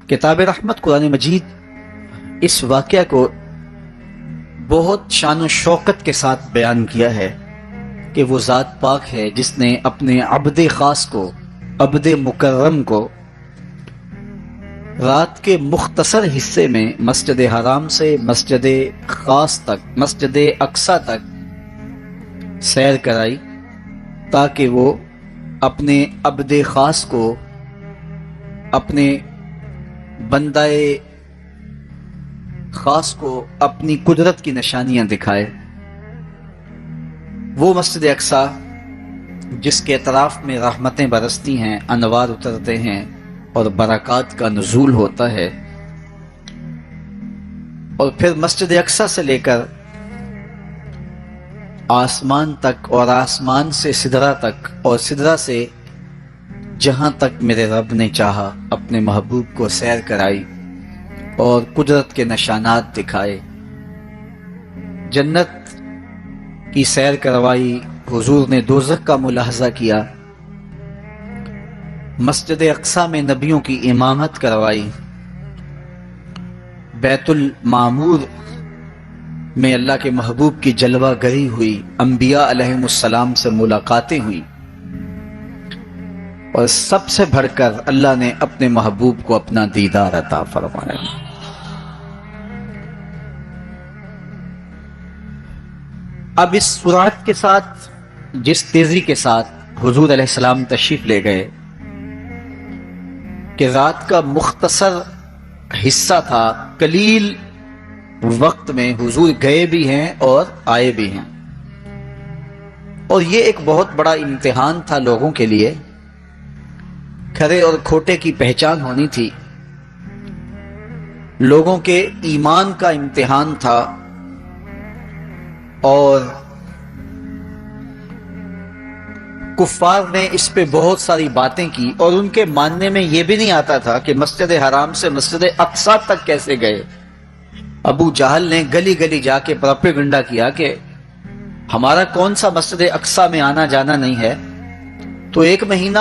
کتاب رحمت قرآن مجید اس واقعہ کو بہت شان و شوکت کے ساتھ بیان کیا ہے کہ وہ ذات پاک ہے جس نے اپنے عبد خاص کو، عبد مکرم کو رات کے مختصر حصے میں مسجد حرام سے مسجد خاص تک، مسجد اقصی تک سیر کرائی تاکہ وہ اپنے عبد خاص کو، اپنے بندہ خاص کو اپنی قدرت کی نشانیاں دکھائے۔ وہ مسجد اقصی جس کے اطراف میں رحمتیں برستی ہیں، انوار اترتے ہیں اور برکات کا نزول ہوتا ہے، اور پھر مسجد اقصی سے لے کر آسمان تک اور آسمان سے سدرہ تک اور سدرہ سے جہاں تک میرے رب نے چاہا اپنے محبوب کو سیر کرائی اور قدرت کے نشانات دکھائے۔ جنت کی سیر کروائی، حضور نے دوزخ کا ملاحظہ کیا، مسجد اقصی میں نبیوں کی امامت کروائی، بیت المعمور میں اللہ کے محبوب کی جلوہ گری ہوئی، انبیاء علیہم السلام سے ملاقاتیں ہوئیں، اور سب سے بڑھ کر اللہ نے اپنے محبوب کو اپنا دیدار عطا فرمایا۔ اب اس سرعت کے ساتھ، جس تیزی کے ساتھ حضور علیہ السلام تشریف لے گئے کہ رات کا مختصر حصہ تھا، قلیل وقت میں حضور گئے بھی ہیں اور آئے بھی ہیں، اور یہ ایک بہت بڑا امتحان تھا لوگوں کے لیے۔ کھرے اور کھوٹے کی پہچان ہونی تھی، لوگوں کے ایمان کا امتحان تھا، اور کفار نے اس پہ بہت ساری باتیں کی، اور ان کے ماننے میں یہ بھی نہیں آتا تھا کہ مسجد حرام سے مسجد اقصی تک کیسے گئے۔ ابو جہل نے گلی گلی جا کے پروپیگنڈا کیا کہ ہمارا کون سا مسجد اقصی میں آنا جانا نہیں ہے، تو 1 مہینہ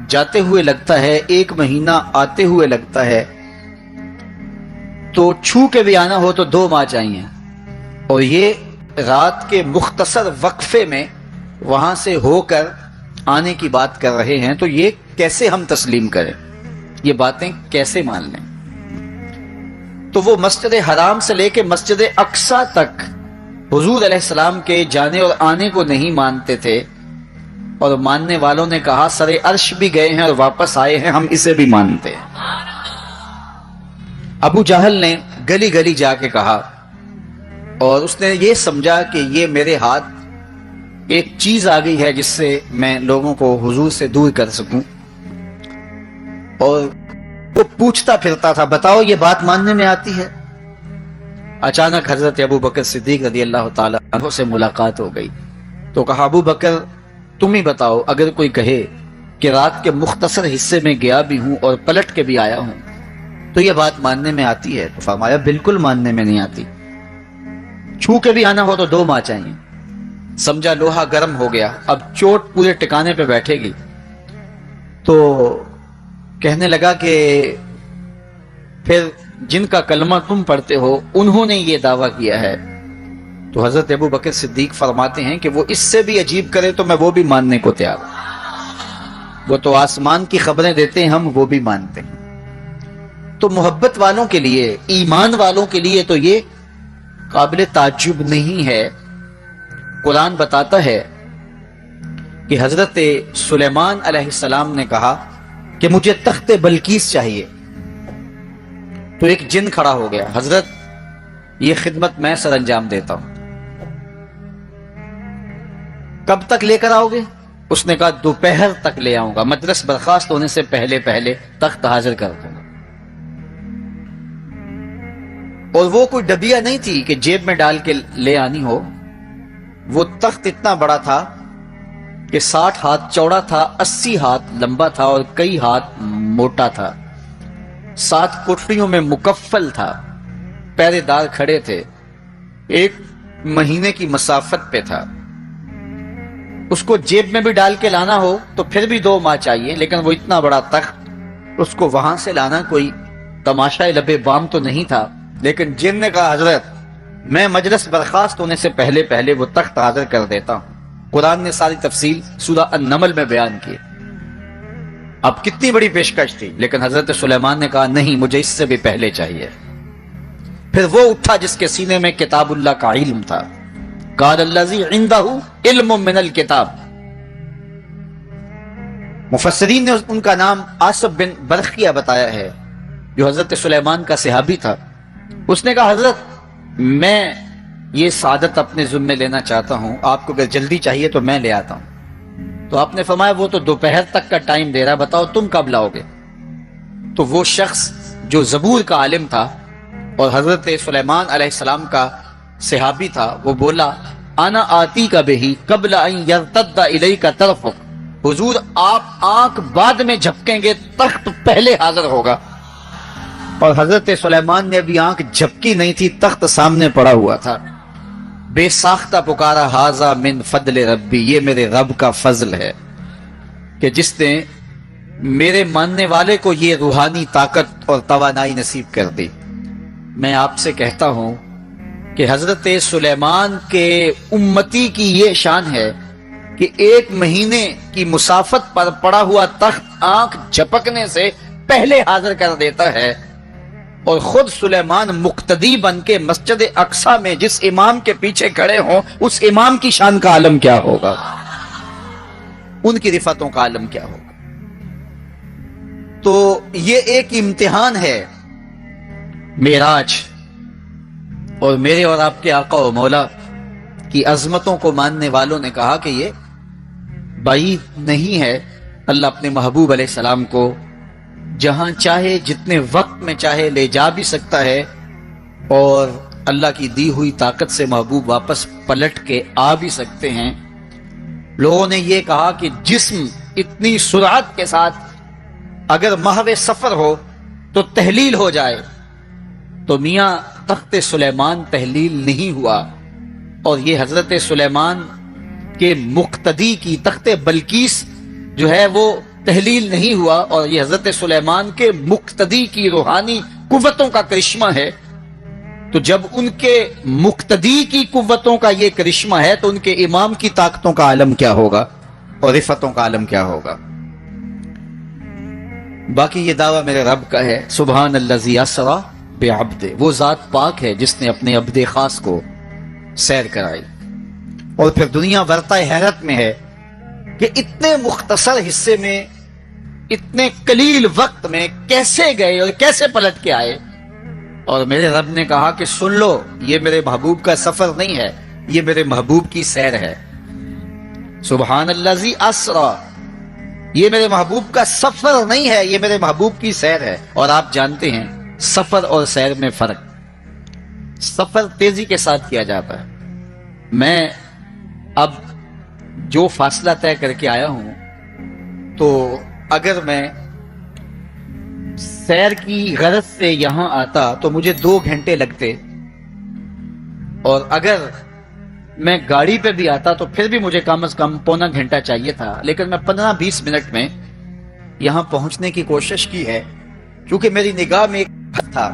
جاتے ہوئے لگتا ہے، 1 مہینہ آتے ہوئے لگتا ہے، تو چھو کے بھی آنا ہو تو 2 ماہ چاہیے، اور یہ رات کے مختصر وقفے میں وہاں سے ہو کر آنے کی بات کر رہے ہیں، تو یہ کیسے ہم تسلیم کریں، یہ باتیں کیسے مان لیں؟ تو وہ مسجد حرام سے لے کے مسجد اقصی تک حضور علیہ السلام کے جانے اور آنے کو نہیں مانتے تھے، اور ماننے والوں نے کہا سر عرش بھی گئے ہیں اور واپس آئے ہیں، ہم اسے بھی مانتے ہیں۔ ابو جہل نے گلی گلی جا کے کہا، اور اس نے یہ سمجھا کہ یہ میرے ہاتھ ایک چیز آ گئی ہے جس سے میں لوگوں کو حضور سے دور کر سکوں، اور وہ پوچھتا پھرتا تھا بتاؤ یہ بات ماننے میں آتی ہے؟ اچانک حضرت ابو بکر صدیق رضی اللہ تعالیٰ عنہ سے ملاقات ہو گئی، تو کہا ابو بکر تم ہی بتاؤ، اگر کوئی کہے کہ رات کے مختصر حصے میں گیا بھی ہوں اور پلٹ کے بھی آیا ہوں تو یہ بات ماننے میں آتی ہے؟ تو فرمایا بالکل ماننے میں نہیں آتی، چھو کے بھی آنا ہو تو 2 ماہ چاہیے۔ سمجھا لوہا گرم ہو گیا، اب چوٹ پورے ٹکانے پہ بیٹھے گی، تو کہنے لگا کہ پھر جن کا کلمہ تم پڑھتے ہو انہوں نے یہ دعویٰ کیا ہے۔ تو حضرت ابو بکر صدیق فرماتے ہیں کہ وہ اس سے بھی عجیب کرے تو میں وہ بھی ماننے کو تیار ہوں، وہ تو آسمان کی خبریں دیتے ہیں، ہم وہ بھی مانتے ہیں۔ تو محبت والوں کے لیے، ایمان والوں کے لیے تو یہ قابل تعجب نہیں ہے۔ قرآن بتاتا ہے کہ حضرت سلیمان علیہ السلام نے کہا کہ مجھے تخت بلقیس چاہیے، تو ایک جن کھڑا ہو گیا، حضرت یہ خدمت میں سر انجام دیتا ہوں، کب تک لے کر آؤ گے؟ اس نے کہا دوپہر تک لے آؤں گا، مجلس برخاست ہونے سے پہلے پہلے تخت حاضر کر دوں گا۔ اور وہ کوئی ڈبیا نہیں تھی کہ جیب میں ڈال کے لے آنی ہو، وہ تخت اتنا بڑا تھا کہ 60 ہاتھ چوڑا تھا، 80 ہاتھ لمبا تھا اور کئی ہاتھ موٹا تھا، 7 کوٹریوں میں مکفل تھا، پہرے دار کھڑے تھے، 1 مہینے کی مسافت پہ تھا۔ اس کو جیب میں بھی ڈال کے لانا ہو تو پھر بھی 2 ماہ چاہیے، لیکن وہ اتنا بڑا تخت، اس کو وہاں سے لانا کوئی تماشا لبے بام تو نہیں تھا، لیکن جن نے کہا حضرت میں مجلس برخاست ہونے سے پہلے پہلے وہ تخت حاضر کر دیتا ہوں۔ قرآن نے ساری تفصیل سورہ النمل میں بیان کی۔ اب کتنی بڑی پیشکش تھی، لیکن حضرت سلیمان نے کہا نہیں، مجھے اس سے بھی پہلے چاہیے۔ پھر وہ اٹھا جس کے سینے میں کتاب اللہ کا علم تھا، قال الذی عندہ علم من الکتاب۔ مفسرین نے ان کا نام آصف بن برخیہ بتایا ہے، جو حضرت سلیمان کا صحابی تھا۔ اس نے کہا حضرت میں یہ سعادت اپنے ذمہ لینا چاہتا ہوں، آپ کو اگر جلدی چاہیے تو میں لے آتا ہوں۔ تو آپ نے فرمایا وہ تو دوپہر تک کا ٹائم دے رہا، بتاؤ تم کب لاؤ گے؟ تو وہ شخص جو زبور کا عالم تھا اور حضرت سلیمان علیہ السلام کا صحابی تھا، وہ بولا انا آتی کا بہی قبل ان یرتد الیک طرفک، حضور آپ آنکھ بعد میں جھپکیں گے، تخت پہلے حاضر ہوگا۔ اور حضرت سلیمان نے ابھی آنکھ جھپکی نہیں تھی، تخت سامنے پڑا ہوا تھا۔ بے ساختہ پکارا ھذا من فضل ربی، یہ میرے رب کا فضل ہے کہ جس نے میرے ماننے والے کو یہ روحانی طاقت اور توانائی نصیب کر دی۔ میں آپ سے کہتا ہوں کہ حضرت سلیمان کے امتی کی یہ شان ہے کہ 1 مہینے کی مسافت پر پڑا ہوا تخت آنکھ جھپکنے سے پہلے حاضر کر دیتا ہے، اور خود سلیمان مقتدی بن کے مسجد اقصی میں جس امام کے پیچھے کھڑے ہوں، اس امام کی شان کا عالم کیا ہوگا، ان کی رفعتوں کا عالم کیا ہوگا۔ تو یہ ایک امتحان ہے معراج، اور میرے اور آپ کے آقا و مولا کی عظمتوں کو ماننے والوں نے کہا کہ یہ بعید نہیں ہے، اللہ اپنے محبوب علیہ السلام کو جہاں چاہے جتنے وقت میں چاہے لے جا بھی سکتا ہے، اور اللہ کی دی ہوئی طاقت سے محبوب واپس پلٹ کے آ بھی سکتے ہیں۔ لوگوں نے یہ کہا کہ جسم اتنی سرعت کے ساتھ اگر محو سفر ہو تو تحلیل ہو جائے، تو میاں تخت سلیمان تحلیل نہیں ہوا، اور یہ حضرت سلیمان کے مقتدی کی تخت بلقیس جو ہے وہ تحلیل نہیں ہوا، اور یہ حضرت سلیمان کے مقتدی کی روحانی قوتوں کا کرشمہ ہے۔ تو جب ان کے مقتدی کی قوتوں کا یہ کرشمہ ہے تو ان کے امام کی طاقتوں کا عالم کیا ہوگا اور رفتوں کا عالم کیا ہوگا۔ باقی یہ دعویٰ میرے رب کا ہے، سبحان الذی اسری بعبد، وہ ذات پاک ہے جس نے اپنے عبد خاص کو سیر کرائی۔ اور پھر دنیا ورطہ حیرت میں ہے کہ اتنے مختصر حصے میں، اتنے قلیل وقت میں کیسے گئے اور کیسے پلٹ کے آئے۔ اور میرے رب نے کہا کہ سن لو، یہ میرے محبوب کا سفر نہیں ہے، یہ میرے محبوب کی سیر ہے۔ سبحان الذی اسری، یہ میرے محبوب کا سفر نہیں ہے، یہ میرے محبوب کی سیر ہے۔ اور آپ جانتے ہیں سفر اور سیر میں فرق، سفر تیزی کے ساتھ کیا جاتا ہے۔ میں اب جو فاصلہ طے کر کے آیا ہوں، تو اگر میں سیر کی غرض سے یہاں آتا تو مجھے 2 گھنٹے لگتے، اور اگر میں گاڑی پہ بھی آتا تو پھر بھی مجھے کم از کم پونا گھنٹہ چاہیے تھا، لیکن میں 15-20 منٹ میں یہاں پہنچنے کی کوشش کی ہے، کیونکہ میری نگاہ میں ایک حد تھا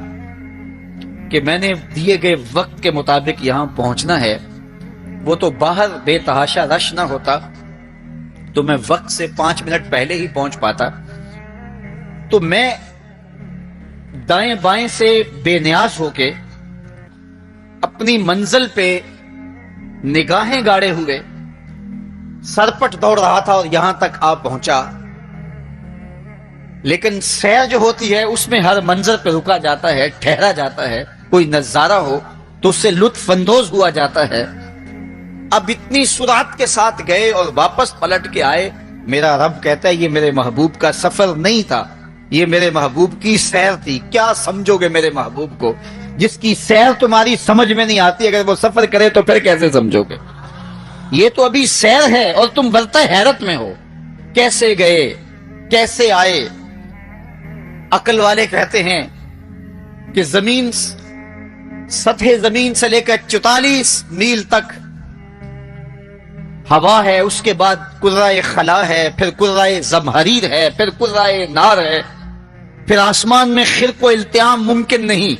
کہ میں نے دیے گئے وقت کے مطابق یہاں پہنچنا ہے۔ وہ تو باہر بے تحاشا رش نہ ہوتا تو میں وقت سے 5 منٹ پہلے ہی پہنچ پاتا۔ تو میں دائیں بائیں سے بے نیاز ہو کے اپنی منزل پہ نگاہیں گاڑے ہوئے سرپٹ دوڑ رہا تھا اور یہاں تک آ پہنچا۔ لیکن سیر جو ہوتی ہے اس میں ہر منظر پہ رکا جاتا ہے، ٹھہرا جاتا ہے، کوئی نظارہ ہو تو اس سے لطف اندوز ہوا جاتا ہے۔ اب اتنی سرعت کے ساتھ گئے اور واپس پلٹ کے آئے، میرا رب کہتا ہے یہ میرے محبوب کا سفر نہیں تھا، یہ میرے محبوب کی سیر تھی۔ کیا سمجھو گے میرے محبوب کو؟ جس کی سیر تمہاری سمجھ میں نہیں آتی، اگر وہ سفر کرے تو پھر کیسے سمجھو گے؟ یہ تو ابھی سیر ہے اور تم ورطہ حیرت میں ہو، کیسے گئے کیسے آئے۔ عقل والے کہتے ہیں کہ زمین، سطح زمین سے لے کر 44 میل تک ہوا ہے، اس کے بعد کرۂ خلا ہے، پھر کرۂ زمہریر ہے، پھر کرۂ نار ہے، پھر آسمان میں خرق و التیام ممکن نہیں،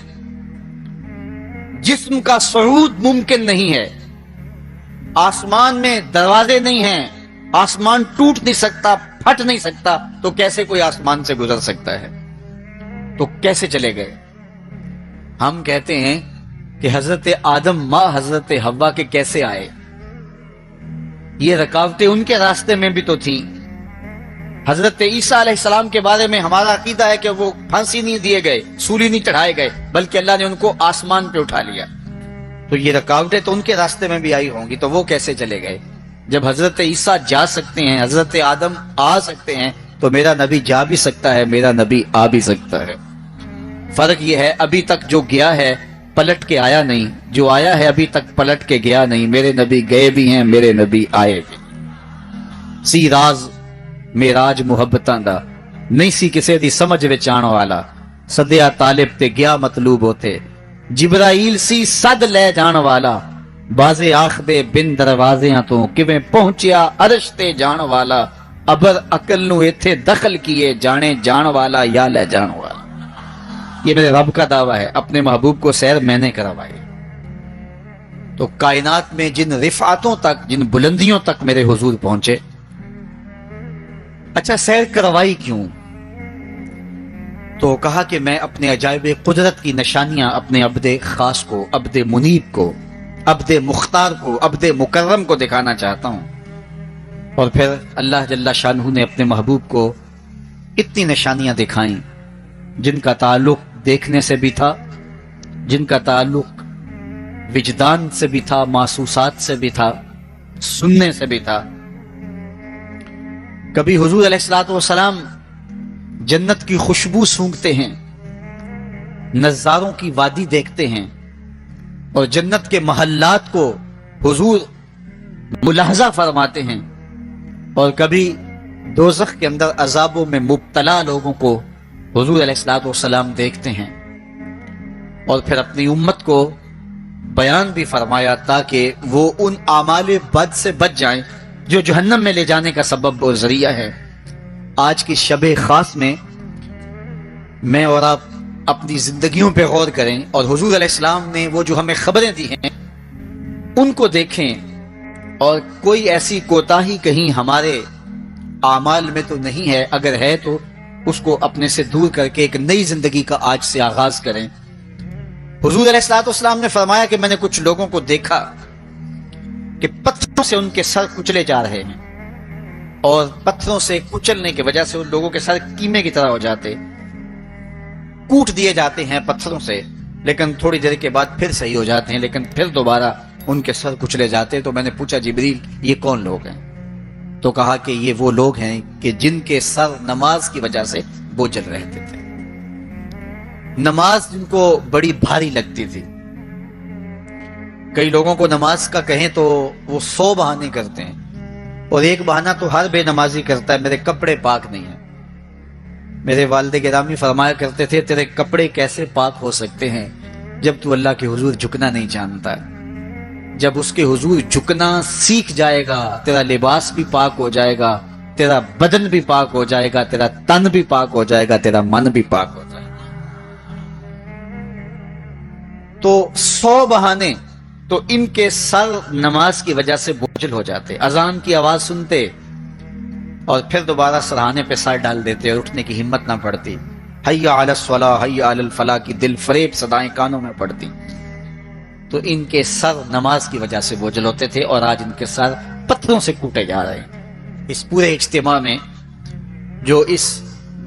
جسم کا صعود ممکن نہیں ہے، آسمان میں دروازے نہیں ہیں، آسمان ٹوٹ نہیں سکتا، پھٹ نہیں سکتا، تو کیسے کوئی آسمان سے گزر سکتا ہے؟ تو کیسے چلے گئے؟ ہم کہتے ہیں کہ حضرت آدم ماں حضرت حوا کے کیسے آئے؟ یہ رکاوٹیں ان کے راستے میں بھی تو تھیں۔ حضرت عیسیٰ علیہ السلام کے بارے میں ہمارا عقیدہ ہے کہ وہ پھانسی نہیں دیے گئے، سولی نہیں چڑھائے گئے، بلکہ اللہ نے ان کو آسمان پہ اٹھا لیا۔ تو یہ رکاوٹیں تو ان کے راستے میں بھی آئی ہوں گی، تو وہ کیسے چلے گئے؟ جب حضرت عیسیٰ جا سکتے ہیں، حضرت آدم آ سکتے ہیں، تو میرا نبی جا بھی سکتا ہے، میرا نبی آ بھی سکتا ہے۔ فرق یہ ہے ابھی تک جو گیا ہے پلٹ کے آیا نہیں، جو آیا ہے ابھی تک پلٹ کے گیا نہیں۔ میرے نبی گئے بھی ہیں، میرے نبی آئے بھی۔ سی راز میراج محبتاں دا نہیں سی کسے دی سمجھ وچ آن والا، سدیا طالب تے گیا مطلوب ہوتے، جبرائیل سی صد لے جان والا، بازے آخ دے بن دروازیاں تو کیویں پہنچیا عرش تے جان والا، ابر عقل نو ایتھے دخل کیے، جانے جان والا یا لے جان والا۔ یہ میرے رب کا دعویٰ ہے، اپنے محبوب کو سیر میں نے کروائی۔ تو کائنات میں جن رفعتوں تک، جن بلندیوں تک میرے حضور پہنچے، اچھا سیر کروائی کیوں؟ تو کہا کہ میں اپنے عجائب قدرت کی نشانیاں اپنے عبد خاص کو، عبد منیب کو، عبد مختار کو، عبد مکرم کو دکھانا چاہتا ہوں۔ اور پھر اللہ جل شانہ نے اپنے محبوب کو اتنی نشانیاں دکھائیں جن کا تعلق دیکھنے سے بھی تھا، جن کا تعلق وجدان سے بھی تھا، محسوسات سے بھی تھا، سننے سے بھی تھا۔ کبھی حضور علیہ الصلوۃ والسلام جنت کی خوشبو سونگھتے ہیں، نظاروں کی وادی دیکھتے ہیں، اور جنت کے محلات کو حضور ملاحظہ فرماتے ہیں، اور کبھی دوزخ کے اندر عذابوں میں مبتلا لوگوں کو حضور علیہ الصلوۃ والسلام دیکھتے ہیں، اور پھر اپنی امت کو بیان بھی فرمایا تاکہ وہ ان اعمال بد سے بچ جائیں جو جہنم میں لے جانے کا سبب اور ذریعہ ہے۔ آج کی شب خاص میں اور آپ اپنی زندگیوں پہ غور کریں، اور حضور علیہ السلام نے وہ جو ہمیں خبریں دی ہیں ان کو دیکھیں، اور کوئی ایسی کوتاہی کہیں ہمارے اعمال میں تو نہیں ہے، اگر ہے تو اس کو اپنے سے دور کر کے ایک نئی زندگی کا آج سے آغاز کریں۔ حضور علیہ الصلوۃ والسلام نے فرمایا کہ میں نے کچھ لوگوں کو دیکھا کہ پتھروں سے ان کے سر کچلے جا رہے ہیں، اور پتھروں سے کچلنے کی وجہ سے ان لوگوں کے سر کیمے کی طرح ہو جاتے، کوٹ دیے جاتے ہیں پتھروں سے، لیکن تھوڑی دیر کے بعد پھر صحیح ہو جاتے ہیں، لیکن پھر دوبارہ ان کے سر کچلے جاتے۔ تو میں نے پوچھا جبریل یہ کون لوگ ہیں؟ تو کہا کہ یہ وہ لوگ ہیں کہ جن کے سر نماز کی وجہ سے بوجھل رہتے تھے، نماز جن کو بڑی بھاری لگتی تھی۔ کئی لوگوں کو نماز کا کہیں تو وہ 100 بہانے کرتے ہیں، اور ایک بہانہ تو ہر بے نمازی کرتا ہے، میرے کپڑے پاک نہیں ہیں۔ میرے والد گرامی فرمایا کرتے تھے تیرے کپڑے کیسے پاک ہو سکتے ہیں جب تو اللہ کے حضور جھکنا نہیں جانتا؟ جب اس کے حضور جھکنا سیکھ جائے گا، تیرا لباس بھی پاک ہو جائے گا، تیرا بدن بھی پاک ہو جائے گا، تیرا تن بھی پاک ہو جائے گا، تیرا من بھی پاک ہو جائے گا۔ تو 100 بہانے، تو ان کے سر نماز کی وجہ سے بوجھل ہو جاتے، اذان کی آواز سنتے اور پھر دوبارہ سرہانے پہ سر ڈال دیتے اور اٹھنے کی ہمت نہ پڑتی۔ حی علی الصلاۃ حی علی الفلاح کی دل فریب صدائیں کانوں میں پڑتی۔ تو ان کے سر نماز کی وجہ سے بوجھل ہوتے تھے، اور آج ان کے سر پتھروں سے کوٹے جا رہے ہیں۔ اس پورے اجتماع میں جو اس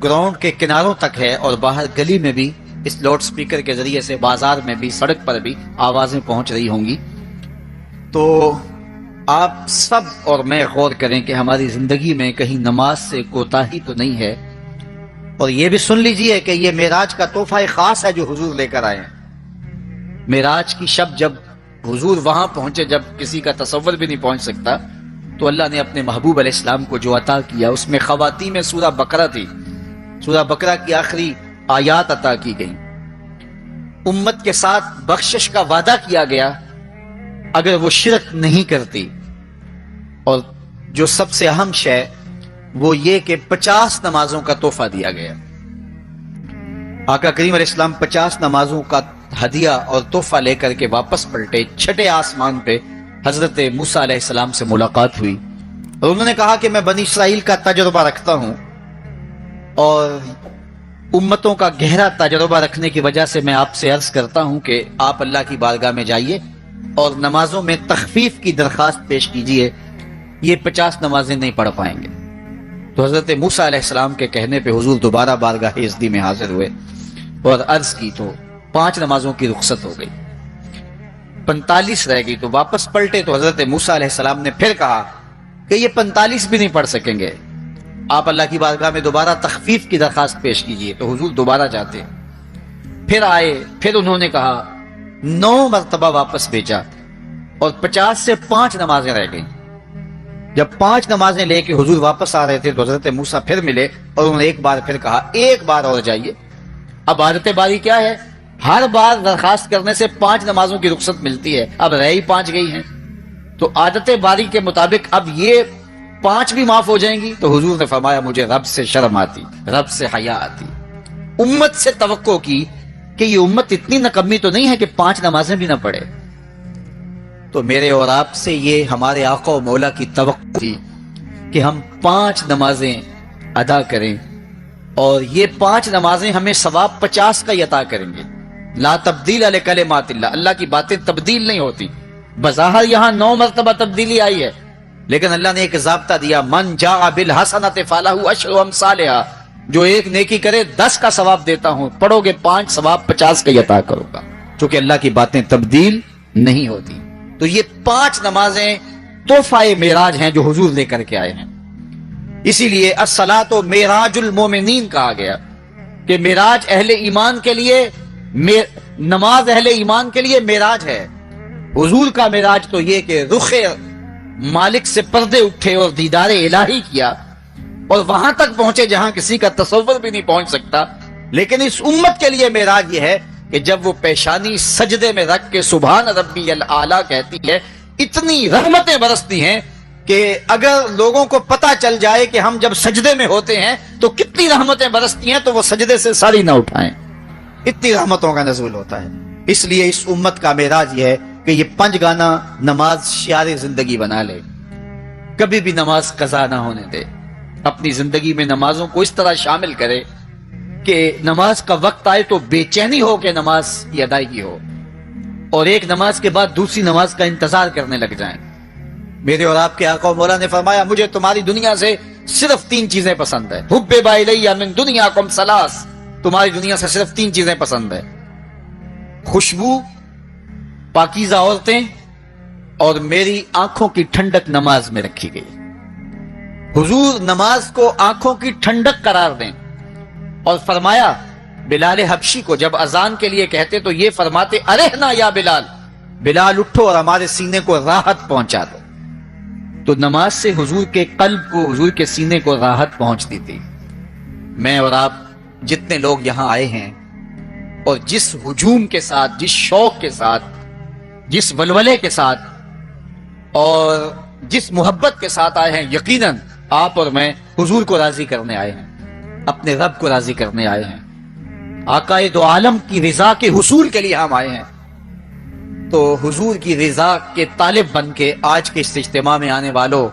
گراؤنڈ کے کناروں تک ہے اور باہر گلی میں بھی اس لاؤڈ سپیکر کے ذریعے سے بازار میں بھی، سڑک پر بھی آوازیں پہنچ رہی ہوں گی، تو آپ سب اور میں غور کریں کہ ہماری زندگی میں کہیں نماز سے کوتاہی تو نہیں ہے۔ اور یہ بھی سن لیجئے کہ یہ معراج کا تحفہ خاص ہے جو حضور لے کر آئے ہیں۔ معراج کی شب جب حضور وہاں پہنچے، جب کسی کا تصور بھی نہیں پہنچ سکتا، تو اللہ نے اپنے محبوب علیہ السلام کو جو عطا کیا اس میں خواتین میں سورہ بقرہ تھی، سورہ بقرہ کی آخری آیات عطا کی گئی، امت کے ساتھ بخشش کا وعدہ کیا گیا اگر وہ شرک نہیں کرتی، اور جو سب سے اہم شے وہ یہ کہ 50 نمازوں کا تحفہ دیا گیا۔ آقا کریم علیہ السلام 50 نمازوں کا ہدیہ اور تحفہ لے کر کے واپس پلٹے. چھٹے آسمان پہ حضرت موسیٰ علیہ السلام سے ملاقات ہوئی اور انہوں نے کہا کہ میں بنی اسرائیل کا تجربہ رکھتا ہوں اور امتوں کا گہرا تجربہ رکھنے کی وجہ سے میں آپ سے عرض کرتا ہوں کہ آپ اللہ کی بارگاہ میں جائیے اور نمازوں میں تخفیف کی درخواست پیش کیجیے. یہ 50 نمازیں نہیں پڑھ پائیں گے. تو حضرت موسیٰ علیہ السلام کے کہنے پہ حضور دوبارہ بارگاہ عزدی میں حاضر ہوئے اور عرض کی تو 5 نمازوں کی رخصت ہو گئی. 45 رہ گئی تو واپس پلٹے تو حضرت موسیٰ علیہ السلام نے پھر کہا کہ یہ 45 بھی نہیں پڑھ سکیں گے, آپ اللہ کی بارگاہ میں دوبارہ تخفیف کی درخواست پیش کیجیے. تو حضور دوبارہ جاتے, پھر آئے, پھر انہوں نے کہا 9 مرتبہ واپس بھیجا اور 50 سے 5 نمازیں رہ گئیں. جب 5 نمازیں لے کے حضور واپس آ رہے تھے تو حضرت موسیٰ پھر ملے اور انہوں نے ایک بار پھر کہا ایک بار اور جائیے. اب عادت باری کیا ہے, ہر بار درخواست کرنے سے 5 نمازوں کی رخصت ملتی ہے, اب رہ ہی 5 گئی ہیں تو عادت باری کے مطابق اب یہ 5 بھی معاف ہو جائیں گی. تو حضور نے فرمایا مجھے رب سے شرم آتی, رب سے حیا آتی. امت سے توقع کی کہ یہ امت اتنی نکمی تو نہیں ہے کہ 5 نمازیں بھی نہ پڑھے. تو میرے اور آپ سے یہ ہمارے آقا و مولا کی توقع تھی کہ ہم 5 نمازیں ادا کریں اور یہ 5 نمازیں ہمیں ثواب 50 کا عطا کریں گے. لا تبدیل لکلمات اللہ, اللہ کی باتیں تبدیل نہیں ہوتی. بظاہر یہاں 9 مرتبہ تبدیلی آئی ہے لیکن اللہ نے ایک ضابطہ دیا, من جاء بالحسنۃ فلہ عشر امثالھا, جو ایک نیکی کرے 10 کا ثواب دیتا ہوں, پڑھو گے 5 ثواب 50 کا عطا کروں گا. چونکہ اللہ کی باتیں تبدیل نہیں ہوتی. تو یہ 5 نمازیں تحفہ معراج ہیں جو حضور لے کر کے آئے ہیں. اسی لیے الصلاۃ معراج المومنین کہا گیا کہ معراج اہل ایمان کے لیے, نماز اہل ایمان کے لیے معراج ہے. حضور کا معراج تو یہ کہ رخ مالک سے پردے اٹھے اور دیدار الہی کیا اور وہاں تک پہنچے جہاں کسی کا تصور بھی نہیں پہنچ سکتا. لیکن اس امت کے لیے معراج یہ ہے کہ جب وہ پیشانی سجدے میں رکھ کے سبحان ربی الاعلیٰ کہتی ہے, اتنی رحمتیں برستی ہیں کہ اگر لوگوں کو پتا چل جائے کہ ہم جب سجدے میں ہوتے ہیں تو کتنی رحمتیں برستی ہیں تو وہ سجدے سے ساری نہ اٹھائیں, اتنی رحمتوں کا نزول ہوتا ہے. اس لیے اس امت کا معراج یہ ہے کہ یہ 5 گانا نماز شعار زندگی بنا لے, کبھی بھی نماز قضا نہ ہونے دے. اپنی زندگی میں نمازوں کو اس طرح شامل کرے کہ نماز کا وقت آئے تو بے چینی ہو کہ نماز کی ادائیگی ہو اور ایک نماز کے بعد دوسری نماز کا انتظار کرنے لگ جائیں. میرے اور آپ کے آقا و مولا نے فرمایا مجھے تمہاری دنیا سے صرف 3 چیزیں پسند ہے, حبب الیہ من دنیاکم ثلاث, تمہاری دنیا سے صرف 3 چیزیں پسند ہے, خوشبو, پاکیزہ عورتیں اور میری آنکھوں کی ٹھنڈک نماز میں رکھی گئی. حضور نماز کو آنکھوں کی ٹھنڈک قرار دیں اور فرمایا بلال حبشی کو جب اذان کے لیے کہتے تو یہ فرماتے ارحنا یا بلال, بلال اٹھو اور ہمارے سینے کو راحت پہنچا دو. تو نماز سے حضور کے قلب کو, حضور کے سینے کو راحت پہنچتی تھی. میں اور آپ جتنے لوگ یہاں آئے ہیں اور جس ہجوم کے ساتھ, جس شوق کے ساتھ, جس ولولے کے ساتھ اور جس محبت کے ساتھ آئے ہیں, یقیناً آپ اور میں حضور کو راضی کرنے آئے ہیں, اپنے رب کو راضی کرنے آئے ہیں, آقا دو عالم کی رضا کے حصول کے لیے ہم آئے ہیں. تو حضور کی رضا کے طالب بن کے آج کے اس اجتماع میں آنے والوں,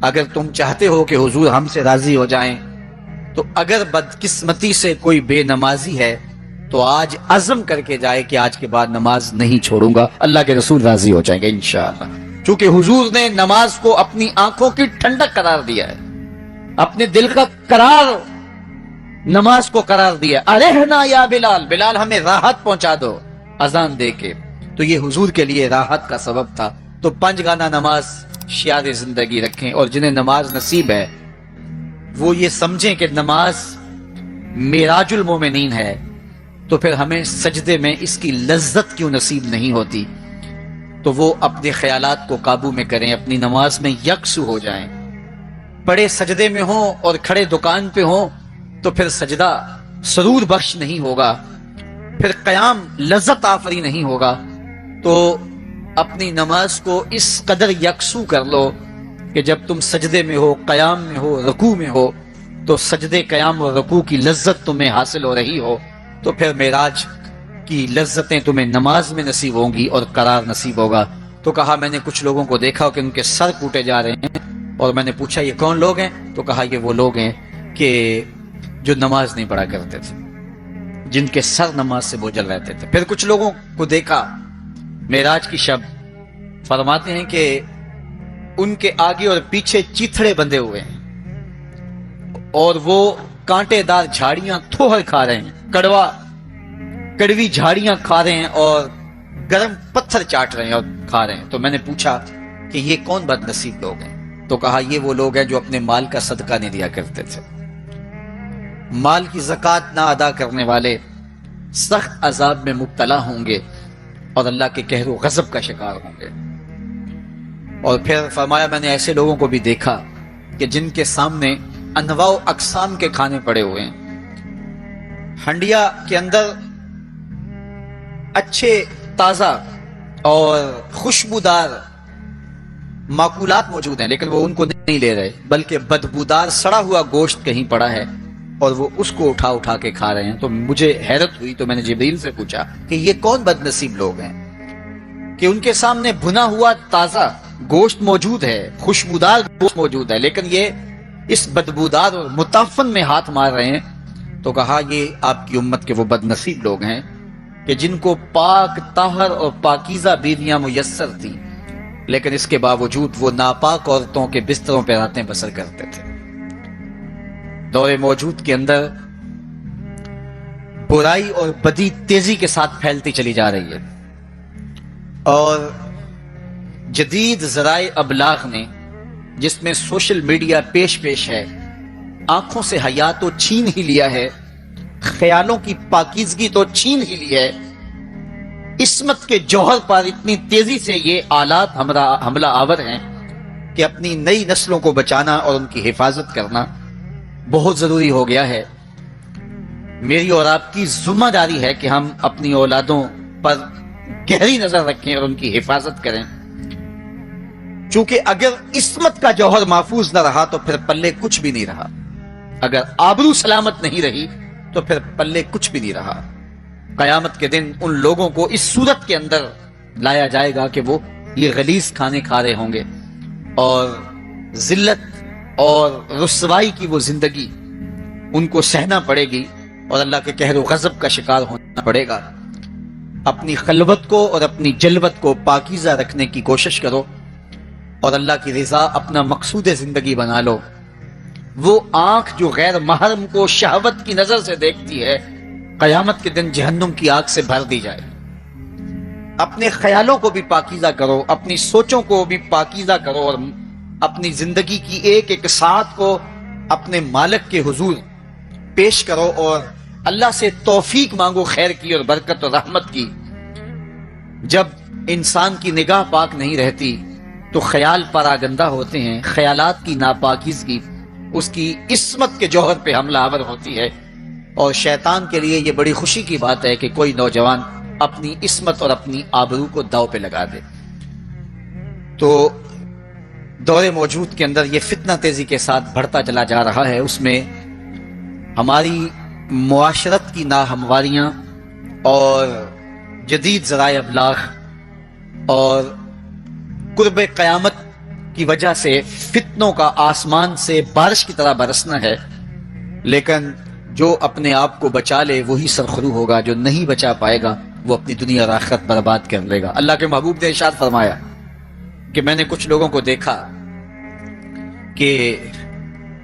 اگر تم چاہتے ہو کہ حضور ہم سے راضی ہو جائیں تو اگر بدقسمتی سے کوئی بے نمازی ہے تو آج عزم کر کے جائے کہ آج کے بعد نماز نہیں چھوڑوں گا, اللہ کے رسول راضی ہو جائیں گے انشاءاللہ. چونکہ حضور نے نماز کو اپنی آنکھوں کی ٹھنڈک قرار دیا ہے, اپنے دل کا قرار نماز کو قرار دیا. ارحنا یا بلال, بلال ہمیں راحت پہنچا دو اذان دے کے. تو یہ حضور کے لیے راحت کا سبب تھا. تو 5 گانا نماز شعار زندگی رکھیں اور جنہیں نماز نصیب ہے وہ یہ سمجھیں کہ نماز معراج المومنین ہے, تو پھر ہمیں سجدے میں اس کی لذت کیوں نصیب نہیں ہوتی. تو وہ اپنے خیالات کو قابو میں کریں, اپنی نماز میں یکسو ہو جائیں. پڑے سجدے میں ہوں اور کھڑے دکان پہ ہوں تو پھر سجدہ سرور بخش نہیں ہوگا, پھر قیام لذت آفری نہیں ہوگا. تو اپنی نماز کو اس قدر یکسو کر لو کہ جب تم سجدے میں ہو, قیام میں ہو, رکوع میں ہو تو سجدے, قیام اور رکوع کی لذت تمہیں حاصل ہو رہی ہو تو پھر معراج کی لذتیں تمہیں نماز میں نصیب ہوں گی اور قرار نصیب ہوگا۔ تو کہا میں نے کچھ لوگوں کو دیکھا کہ ان کے سر کوٹے جا رہے ہیں، اور میں نے پوچھا یہ کون لوگ ہیں؟ تو کہا یہ وہ لوگ ہیں کہ جو نماز نہیں پڑھا کرتے تھے، جن کے سر نماز سے بوجھل رہتے تھے۔ پھر کچھ لوگوں کو دیکھا معراج کی شب، فرماتے ہیں کہ ان کے آگے اور پیچھے چیتھڑے بندھے ہوئے ہیں، اور وہ کانٹے دار جھاڑیاں تھوہر کھا رہے ہیں، کڑوی جھاڑیاں کھا رہے ہیں، اور گرم پتھر چاٹ رہے ہیں اور کھا رہے ہیں۔ تو میں نے پوچھا کہ یہ کون بد نصیب لوگ ہیں؟ تو کہا یہ وہ لوگ ہیں جو اپنے مال کا صدقہ نہیں دیا کرتے تھے، مال کی زکوٰۃ نہ ادا کرنے والے سخت عذاب میں مبتلا ہوں گے اور اللہ کے قہر و غضب کا شکار ہوں گے۔ اور پھر فرمایا میں نے ایسے لوگوں کو بھی دیکھا کہ جن کے سامنے انواع و اقسام کے کھانے پڑے ہوئے ہیں، ہنڈیا کے اندر اچھے تازہ اور خوشبودار ماکولات موجود ہیں، لیکن وہ ان کو نہیں لے رہے، بلکہ بدبودار سڑا ہوا گوشت کہیں پڑا ہے اور وہ اس کو اٹھا کے کھا رہے ہیں۔ تو مجھے حیرت ہوئی، تو میں نے جبریل سے پوچھا کہ یہ کون بد نصیب لوگ ہیں کہ ان کے سامنے بھنا ہوا تازہ گوشت موجود ہے، خوشبودار گوشت موجود ہے، لیکن یہ اس بدبودار اور متعفن میں ہاتھ مار رہے ہیں۔ تو کہا یہ آپ کی امت کے وہ بد نصیب لوگ ہیں کہ جن کو پاک طاہر اور پاکیزہ بیویاں میسر تھیں، لیکن اس کے باوجود وہ ناپاک عورتوں کے بستروں پہ راتیں بسر کرتے تھے۔ دور موجود کے اندر برائی اور بدی تیزی کے ساتھ پھیلتی چلی جا رہی ہے، اور جدید ذرائع ابلاغ نے، جس میں سوشل میڈیا پیش ہے، آنکھوں سے حیا تو چھین ہی لیا ہے، خیالوں کی پاکیزگی تو چھین ہی لی ہے، عصمت کے جوہر پر اتنی تیزی سے یہ آلات حملہ آور ہیں کہ اپنی نئی نسلوں کو بچانا اور ان کی حفاظت کرنا بہت ضروری ہو گیا ہے۔ میری اور آپ کی ذمہ داری ہے کہ ہم اپنی اولادوں پر گہری نظر رکھیں اور ان کی حفاظت کریں، چونکہ اگر عصمت کا جوہر محفوظ نہ رہا تو پھر پلے کچھ بھی نہیں رہا، اگر آبرو سلامت نہیں رہی تو پھر پلے کچھ بھی نہیں رہا۔ قیامت کے دن ان لوگوں کو اس صورت کے اندر لایا جائے گا کہ وہ یہ غلیظ کھانے کھا رہے ہوں گے، اور ذلت اور رسوائی کی وہ زندگی ان کو سہنا پڑے گی، اور اللہ کے قہر و غضب کا شکار ہونا پڑے گا۔ اپنی خلوت کو اور اپنی جلوت کو پاکیزہ رکھنے کی کوشش کرو، اور اللہ کی رضا اپنا مقصود زندگی بنا لو۔ وہ آنکھ جو غیر محرم کو شہوت کی نظر سے دیکھتی ہے، قیامت کے دن جہنم کی آگ سے بھر دی جائے۔ اپنے خیالوں کو بھی پاکیزہ کرو، اپنی سوچوں کو بھی پاکیزہ کرو، اور اپنی زندگی کی ایک ایک ساعت کو اپنے مالک کے حضور پیش کرو، اور اللہ سے توفیق مانگو خیر کی اور برکت اور رحمت کی۔ جب انسان کی نگاہ پاک نہیں رہتی تو خیال پراگندہ ہوتے ہیں، خیالات کی ناپاکیزگی اس کی عصمت کے جوہر پہ حملہ آور ہوتی ہے، اور شیطان کے لیے یہ بڑی خوشی کی بات ہے کہ کوئی نوجوان اپنی عصمت اور اپنی آبرو کو داؤ پہ لگا دے۔ تو دور موجود کے اندر یہ فتنہ تیزی کے ساتھ بڑھتا چلا جا رہا ہے، اس میں ہماری معاشرت کی ناہمواریاں اور جدید ذرائع ابلاغ اور قرب قیامت کی وجہ سے فتنوں کا آسمان سے بارش کی طرح برسنا ہے، لیکن جو اپنے آپ کو بچا لے وہی سرخرو ہوگا، جو نہیں بچا پائے گا وہ اپنی دنیا اور آخرت برباد کر لے گا۔ اللہ کے محبوب نے ارشاد فرمایا کہ میں نے کچھ لوگوں کو دیکھا کہ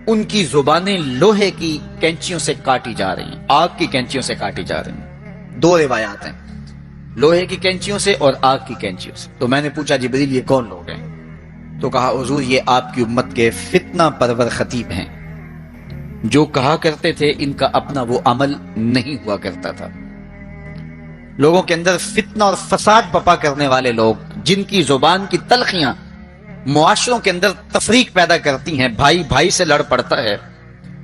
ان کی زبانیں لوہے کی کینچیوں سے کاٹی جا رہی ہیں، آگ کی کینچیوں سے کاٹی جا رہی ہیں۔ دو روایات ہیں، لوہے کی کینچیوں سے اور آگ کی کینچیوں سے۔ تو میں نے پوچھا جبریل یہ کون لوگ ہیں؟ تو کہا حضور یہ آپ کی امت کے فتنہ پرور خطیب ہیں، جو کہا کرتے تھے ان کا اپنا وہ عمل نہیں ہوا کرتا تھا۔ لوگوں کے اندر فتنہ اور فساد بپا کرنے والے لوگ، جن کی زبان کی تلخیاں معاشروں کے اندر تفریق پیدا کرتی ہیں، بھائی بھائی سے لڑ پڑتا ہے،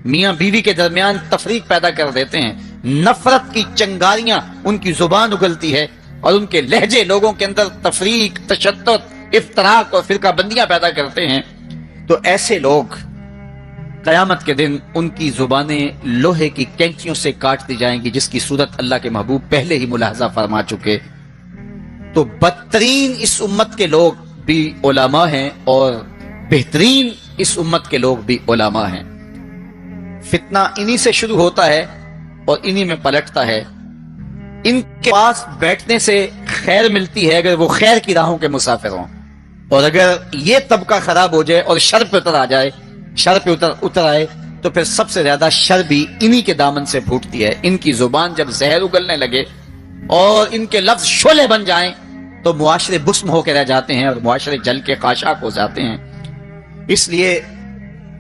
میاں بیوی کے درمیان تفریق پیدا کر دیتے ہیں، نفرت کی چنگاریاں ان کی زبان اگلتی ہے، اور ان کے لہجے لوگوں کے اندر تفریق، تشدد، افتراق اور فرقہ بندیاں پیدا کرتے ہیں۔ تو ایسے لوگ قیامت کے دن ان کی زبانیں لوہے کی کینچیوں سے کاٹ دی جائیں گی، جس کی صورت اللہ کے محبوب پہلے ہی ملاحظہ فرما چکے۔ تو بدترین اس امت کے لوگ بھی علماء ہیں اور بہترین اس امت کے لوگ بھی علماء ہیں۔ فتنہ انہی سے شروع ہوتا ہے اور انہی میں پلٹتا ہے۔ ان کے پاس بیٹھنے سے خیر ملتی ہے اگر وہ خیر کی راہوں کے مسافر ہوں، اور اگر یہ طبقہ خراب ہو جائے اور شر پہ اتر آ جائے، شر پہ اتر آئے، تو پھر سب سے زیادہ شر بھی انہی کے دامن سے پھوٹتی ہے۔ ان کی زبان جب زہر اگلنے لگے اور ان کے لفظ شعلے بن جائیں تو معاشرے بسم ہو کے رہ جاتے ہیں اور معاشرے جل کے خاشاک ہو جاتے ہیں۔ اس لیے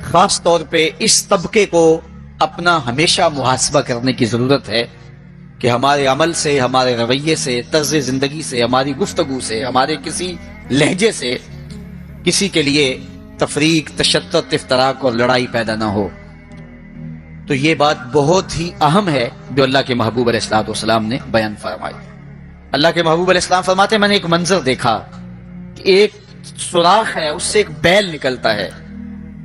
خاص طور پہ اس طبقے کو اپنا ہمیشہ محاسبہ کرنے کی ضرورت ہے کہ ہمارے عمل سے، ہمارے رویے سے، طرز زندگی سے، ہماری گفتگو سے، ہمارے کسی لہجے سے کسی کے لیے تفریق، تشدد، افتراق اور لڑائی پیدا نہ ہو۔ تو یہ بات بہت ہی اہم ہے جو اللہ کے محبوب علیہ الصلوۃ والسلام نے بیان فرمائی۔ اللہ کے محبوب علیہ السلام فرماتے ہیں میں نے ایک منظر دیکھا کہ ایک سوراخ ہے، اس سے ایک بیل نکلتا ہے،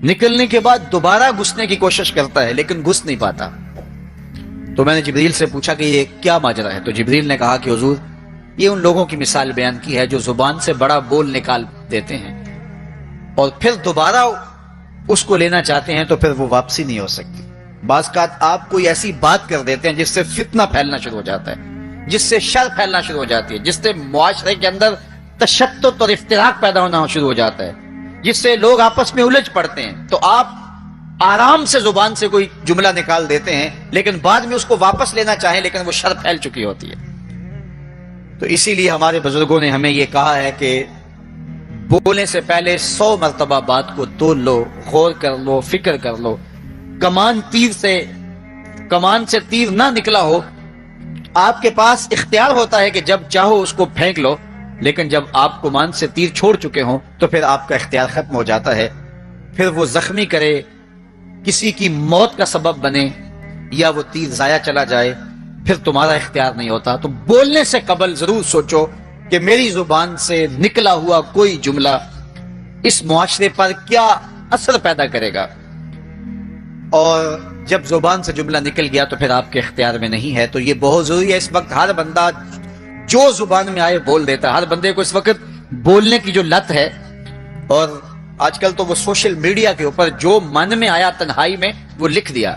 نکلنے کے بعد دوبارہ گھسنے کی کوشش کرتا ہے لیکن گھس نہیں پاتا۔ تو میں نے جبریل سے پوچھا کہ یہ کیا ماجرا ہے؟ تو جبریل نے کہا کہ حضور یہ ان لوگوں کی مثال بیان کی ہے جو زبان سے بڑا بول نکال دیتے ہیں اور پھر دوبارہ اس کو لینا چاہتے ہیں تو پھر وہ واپسی نہیں ہو سکتی۔ بعض اوقات آپ کوئی ایسی بات کر دیتے ہیں جس سے فتنہ پھیلنا شروع ہو جاتا ہے، جس سے شر پھیلنا شروع ہو جاتی ہے، جس سے معاشرے کے اندر تشدد اور افتراق پیدا ہونا شروع ہو جاتا ہے، جس سے لوگ آپس میں الجھ پڑتے ہیں۔ تو آپ آرام سے زبان سے کوئی جملہ نکال دیتے ہیں لیکن بعد میں اس کو واپس لینا چاہیں لیکن وہ شر پھیل چکی ہوتی ہے۔ تو اسی لیے ہمارے بزرگوں نے ہمیں یہ کہا ہے کہ بولنے سے پہلے 100 مرتبہ بات کو تول لو، غور کر لو، فکر کر لو۔ کمان سے تیر نہ نکلا ہو، آپ کے پاس اختیار ہوتا ہے کہ جب چاہو اس کو پھینک لو، لیکن جب آپ کمان سے تیر چھوڑ چکے ہوں تو پھر آپ کا اختیار ختم ہو جاتا ہے۔ پھر وہ زخمی کرے، کسی کی موت کا سبب بنے یا وہ تیر ضائع چلا جائے، پھر تمہارا اختیار نہیں ہوتا۔ تو بولنے سے قبل ضرور سوچو کہ میری زبان سے نکلا ہوا کوئی جملہ اس معاشرے پر کیا اثر پیدا کرے گا، اور جب زبان سے جملہ نکل گیا تو پھر آپ کے اختیار میں نہیں ہے۔ تو یہ بہت ضروری ہے۔ اس وقت ہر بندہ جو زبان میں آئے بول دیتا ہے، ہر بندے کو اس وقت بولنے کی جو لت ہے، اور آج کل تو وہ سوشل میڈیا کے اوپر جو من میں آیا تنہائی میں وہ لکھ دیا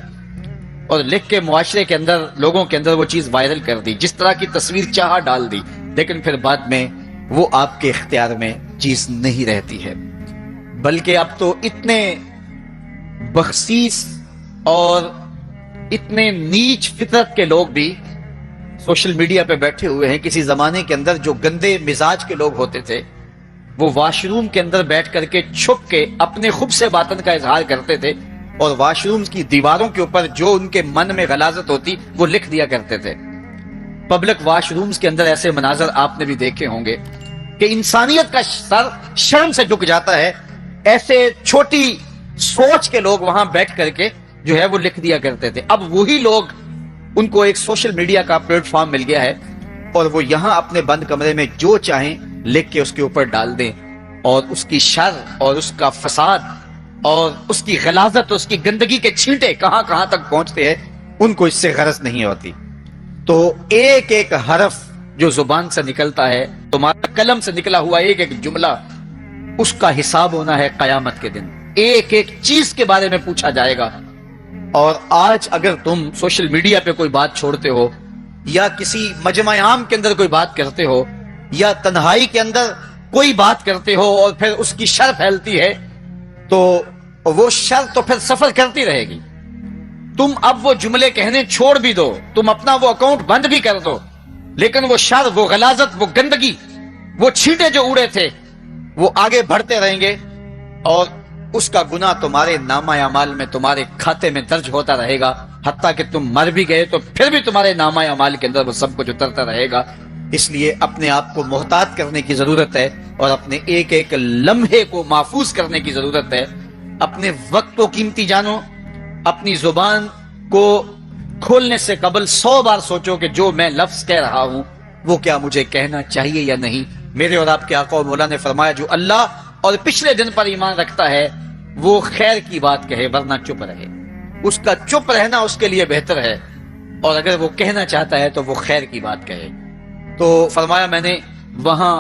اور لکھ کے معاشرے کے اندر، لوگوں کے اندر وہ چیز وائرل کر دی، جس طرح کی تصویر چاہا ڈال دی، لیکن پھر بعد میں وہ آپ کے اختیار میں چیز نہیں رہتی ہے۔ بلکہ اب تو اتنے بخسیس اور اتنے نیچ فطرت کے لوگ بھی سوشل میڈیا پہ بیٹھے ہوئے ہیں۔ کسی زمانے کے اندر جو گندے مزاج کے لوگ ہوتے تھے وہ واش روم کے اندر بیٹھ کر کے چھپ کے اپنے خب سے باطن کا اظہار کرتے تھے، اور واش روم کی دیواروں کے اوپر جو ان کے من میں غلاظت ہوتی وہ لکھ دیا کرتے تھے۔ پبلک واش رومز کے اندر ایسے مناظر آپ نے بھی دیکھے ہوں گے کہ انسانیت کا سر شرم سے جھک جاتا ہے۔ ایسے چھوٹی سوچ کے لوگ وہاں بیٹھ کر کے جو ہے وہ لکھ دیا کرتے تھے۔ اب وہی لوگ، ان کو ایک سوشل میڈیا کا پلیٹ فارم مل گیا ہے اور وہ یہاں اپنے بند کمرے میں جو چاہیں لکھ کے اس کے اوپر ڈال دیں، اور اس کی شر اور اس کا فساد اور اس کی غلاظت اور اس کی گندگی کے چھینٹے کہاں کہاں تک پہنچتے ہیں، ان کو اس سے غرض نہیں ہوتی۔ تو ایک ایک حرف جو زبان سے نکلتا ہے، تمہارا قلم سے نکلا ہوا ایک ایک جملہ، اس کا حساب ہونا ہے قیامت کے دن۔ ایک ایک چیز کے بارے میں پوچھا جائے گا۔ اور آج اگر تم سوشل میڈیا پہ کوئی بات چھوڑتے ہو، یا کسی مجمع عام کے اندر کوئی بات کرتے ہو، یا تنہائی کے اندر کوئی بات کرتے ہو اور پھر اس کی شر پھیلتی ہے، تو وہ شر تو پھر سفر کرتی رہے گی۔ تم اب وہ جملے کہنے چھوڑ بھی دو، تم اپنا وہ اکاؤنٹ بند بھی کر دو، لیکن وہ شر، وہ غلاظت، وہ گندگی، وہ چھینٹے جو اڑے تھے وہ آگے بڑھتے رہیں گے، اور اس کا گناہ تمہارے نامہ اعمال میں، تمہارے کھاتے میں درج ہوتا رہے گا، حتیٰ کہ تم مر بھی گئے تو پھر بھی تمہارے نامہ اعمال کے اندر وہ سب کچھ اترتا رہے گا۔ اس لیے اپنے آپ کو محتاط کرنے کی ضرورت ہے، اور اپنے ایک ایک لمحے کو محفوظ کرنے کی ضرورت ہے۔ اپنے وقت کو قیمتی جانو۔ اپنی زبان کو کھولنے سے قبل 100 بار سوچو کہ جو میں لفظ کہہ رہا ہوں وہ کیا مجھے کہنا چاہیے یا نہیں۔ میرے اور آپ کے آقا و مولا نے فرمایا جو اللہ اور پچھلے دن پر ایمان رکھتا ہے وہ خیر کی بات کہے ورنہ چپ رہے. اس کا چپ رہنا اس کے لیے بہتر ہے، اور اگر وہ کہنا چاہتا ہے تو وہ خیر کی بات کہے. تو فرمایا میں نے وہاں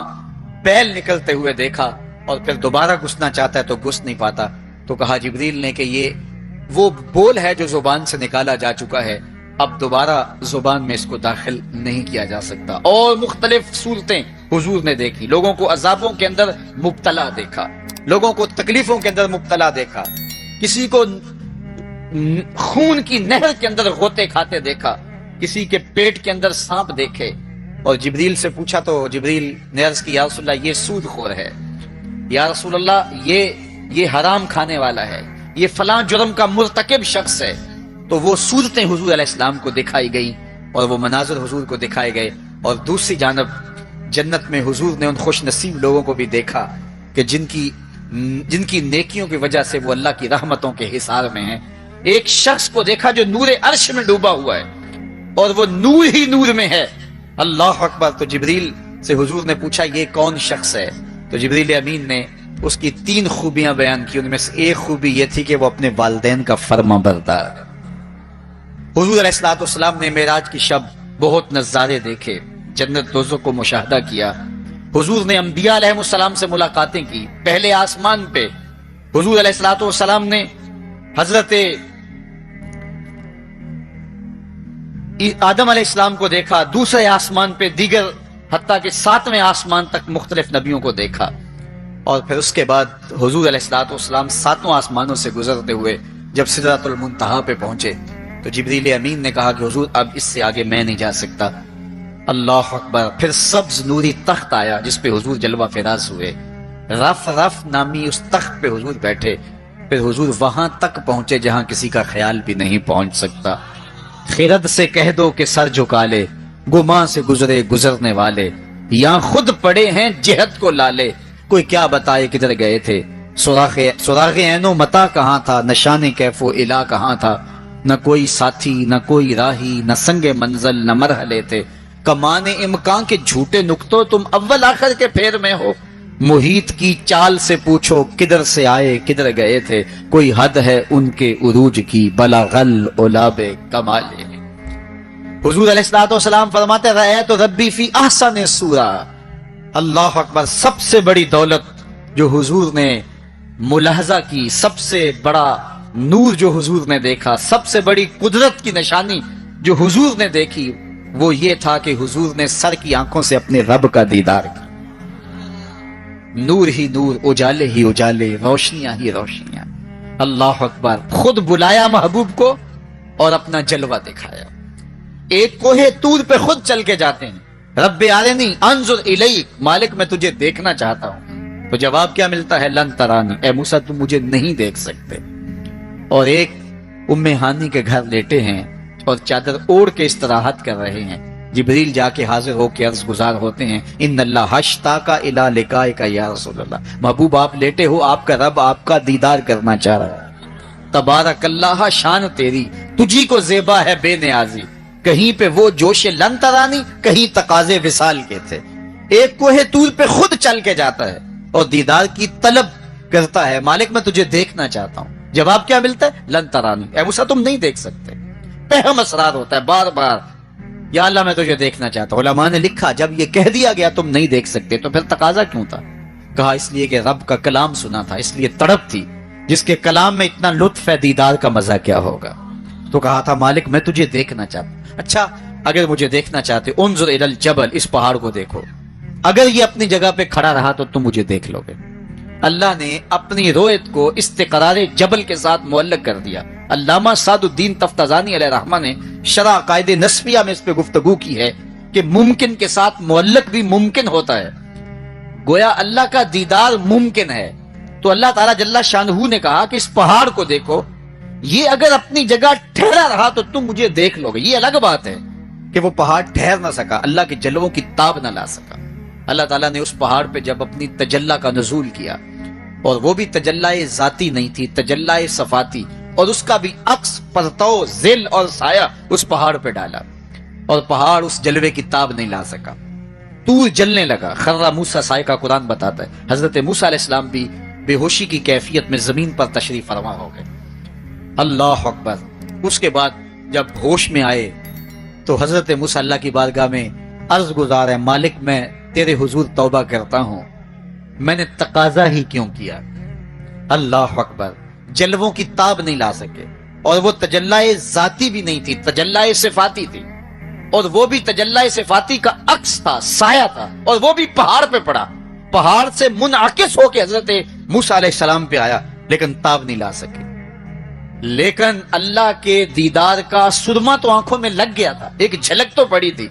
بیل نکلتے ہوئے دیکھا، اور پھر دوبارہ گھسنا چاہتا ہے تو گھس نہیں پاتا. تو کہا جبریل نے کہ یہ وہ بول ہے جو زبان سے نکالا جا چکا ہے، اب دوبارہ زبان میں اس کو داخل نہیں کیا جا سکتا. اور مختلف صورتیں حضور نے دیکھی، لوگوں کو عذابوں کے اندر مبتلا دیکھا، لوگوں کو تکلیفوں کے اندر مبتلا دیکھا، کسی کو خون کی نہر کے اندر غوطے کھاتے دیکھا، کسی کے پیٹ کے اندر سانپ دیکھے. اور جبریل سے پوچھا تو جبریل نے عرض کی یا رسول اللہ یہ سود خور ہے، یا رسول اللہ یہ حرام کھانے والا ہے، یہ فلاں جرم کا مرتکب شخص ہے. تو وہ صورتیں حضور علیہ السلام کو دکھائی گئی اور وہ مناظر حضور کو دکھائے گئے. اور دوسری جانب جنت میں حضور نے ان خوش نصیب لوگوں کو بھی دیکھا کہ جن کی نیکیوں کی وجہ سے وہ اللہ کی رحمتوں کے حصار میں ہیں. ایک شخص کو دیکھا جو نور عرش میں ڈوبا ہوا ہے اور وہ نور ہی نور میں ہے. اللہ اکبر. تو جبریل سے حضور نے پوچھا یہ کون شخص ہے؟ تو جبریل امین نے اس کی 3 خوبیاں بیان کی. ان میں سے ایک خوبی یہ تھی کہ وہ اپنے والدین کا فرما بردار. حضور علیہ الصلوۃ والسلام نے معراج کی شب بہت نظارے دیکھے، جنت دوزخ کو مشاہدہ کیا. حضور نے انبیاء علیہ السلام سے ملاقاتیں کی. پہلے آسمان پہ حضور علیہ الصلوۃ والسلام نے حضرت آدم علیہ السلام کو دیکھا، دوسرے آسمان پہ دیگر حتیٰ کہ 7ویں آسمان تک مختلف نبیوں کو دیکھا. اور پھر اس کے بعد حضور علیہ الصلوۃ والسلام 7 آسمانوں سے گزرتے ہوئے جب سدرۃ المنتہا پہ پہنچے تو جبریل امین نے کہا کہ حضور اب اس سے آگے میں نہیں جا سکتا. اللہ اکبر. پھر سبز نوری تخت آیا جس پہ حضور جلوہ فراز ہوئے. رف نامی اس تخت پہ حضور بیٹھے. پھر حضور وہاں تک پہنچے جہاں کسی کا خیال بھی نہیں پہنچ سکتا. خرد سے کہہ دو کہ سر جھکا لے، گماں سے گزرے گزرنے والے، یہاں خود پڑے ہیں جہت کو لالے. کوئی کیا بتائے کدھر گئے تھے، سراغ عین و متا کہاں تھا، نشان کیف و الا کہاں تھا. نہ کوئی ساتھی نہ کوئی راہی، نہ سنگ منزل نہ مرحلے تھے. کمان امکان کے جھوٹے نکتوں تم اول آخر کے پھیر میں ہو. محیط کی چال سے پوچھو کدھر سے آئے کدھر گئے تھے. کوئی حد ہے ان کے عروج کی، بلغل علاب کمالے. حضور علیہ الصلوۃ والسلام فرماتے رأیت ربی فی احسن صورہ. اللہ اکبر. سب سے بڑی دولت جو حضور نے ملاحظہ کی، سب سے بڑا نور جو حضور نے دیکھا، سب سے بڑی قدرت کی نشانی جو حضور نے دیکھی، وہ یہ تھا کہ حضور نے سر کی آنکھوں سے اپنے رب کا دیدار کیا. نور ہی نور، اجالے ہی اجالے، روشنیاں ہی روشنیاں. اللہ اکبر. خود بلایا محبوب کو اور اپنا جلوہ دکھایا. ایک کوہ طور پہ خود چل کے جاتے ہیں، رب ارنی انظر الیک، مالک میں تجھے دیکھنا چاہتا ہوں. تو جواب کیا ملتا ہے؟ لن ترانی، اے موسیٰ تم مجھے نہیں دیکھ سکتے. اور ایک ام ہانی کے گھر لیٹے ہیں اور چادر اوڑھ کے استراحت کر رہے ہیں. جبریل جا کے حاضر ہو کے عرض گزار ہوتے ہیں ان اللہ اشتاق الی لقائک یا رسول اللہ. محبوب آپ لیٹے ہو، آپ کا رب آپ کا دیدار کرنا چاہ رہا ہے. تبارک اللہ، شان تیری، تجھی کو زیبا ہے بے نیازی. کہیں پہ وہ جوش لن ترانی، کہیں تقاضے وصال کے تھے. ایک کوہ طور پہ خود چل کے جاتا ہے اور دیدار کی طلب کرتا ہے، مالک میں تجھے دیکھنا چاہتا ہوں. جواب کیا ملتا ہے؟ لن ترانی، اے موسیٰ تم نہیں دیکھ سکتے. پہم اسرار ہوتا ہے بار بار، یا اللہ میں تجھے دیکھنا چاہتا ہوں. علماء نے لکھا جب یہ کہہ دیا گیا تم نہیں دیکھ سکتے تو پھر تقاضا کیوں تھا؟ کہا اس لیے کہ رب کا کلام سنا تھا، اس لیے تڑپ تھی. جس کے کلام میں اتنا لطف ہے، دیدار کا مزہ کیا ہوگا. تو کہا تھا مالک میں تجھے دیکھنا چاہتا ہوں. اچھا اگر مجھے دیکھنا چاہتے انظر الی الجبل، اس پہاڑ کو دیکھو، اگر یہ اپنی جگہ پہ کھڑا رہا تو تم مجھے دیکھ لو گے. اللہ نے اپنی رویت کو استقرار جبل کے ساتھ معلق کر دیا. علامہ سعد الدین تفتازانی علیہ رحمہ نے شرح قائد نسبیہ میں اس پہ گفتگو کی ہے کہ ممکن کے ساتھ معلق بھی ممکن ہوتا ہے. گویا اللہ کا دیدار ممکن ہے. تو اللہ تعالیٰ جل شانہ نے کہا کہ اس پہاڑ کو دیکھو، یہ اگر اپنی جگہ ٹھہرا رہا تو تم مجھے دیکھ لو گے. یہ الگ بات ہے کہ وہ پہاڑ ٹھہر نہ سکا، اللہ کے جلووں کی تاب نہ لا سکا. اللہ تعالیٰ نے اس پہاڑ پہ جب اپنی تجلی کا نزول کیا، اور وہ بھی تجلی ذاتی نہیں تھی، تجلی صفاتی، اور اس کا بھی عکس، پرتو، ذل اور سایہ اس پہاڑ پہ ڈالا، اور پہاڑ اس جلوے کی تاب نہیں لا سکا. طور جلنے لگا، خرّ موسیٰ سائقہ قرآن بتاتا ہے. حضرت موسیٰ علیہ السلام بھی بے ہوشی کی کیفیت میں زمین پر تشریف فرما ہو گئے. اللہ اکبر. اس کے بعد جب ہوش میں آئے تو حضرت موسیٰ اللہ کی بارگاہ میں عرض گزار ہے، مالک میں تیرے حضور توبہ کرتا ہوں، میں نے تقاضا ہی کیوں کیا. اللہ اکبر. جلووں کی تاب نہیں لا سکے، اور وہ تجلی ذاتی بھی نہیں تھی، تجلی صفاتی تھی، اور وہ بھی تجلی صفاتی کا عکس تھا، سایہ تھا، اور وہ بھی پہاڑ پہ پڑا. پہاڑ سے منعکس ہو کے حضرت موسیٰ علیہ السلام پہ آیا، لیکن تاب نہیں لا سکے. لیکن اللہ کے دیدار کا سرما تو آنکھوں میں لگ گیا تھا، ایک جھلک تو پڑی تھی.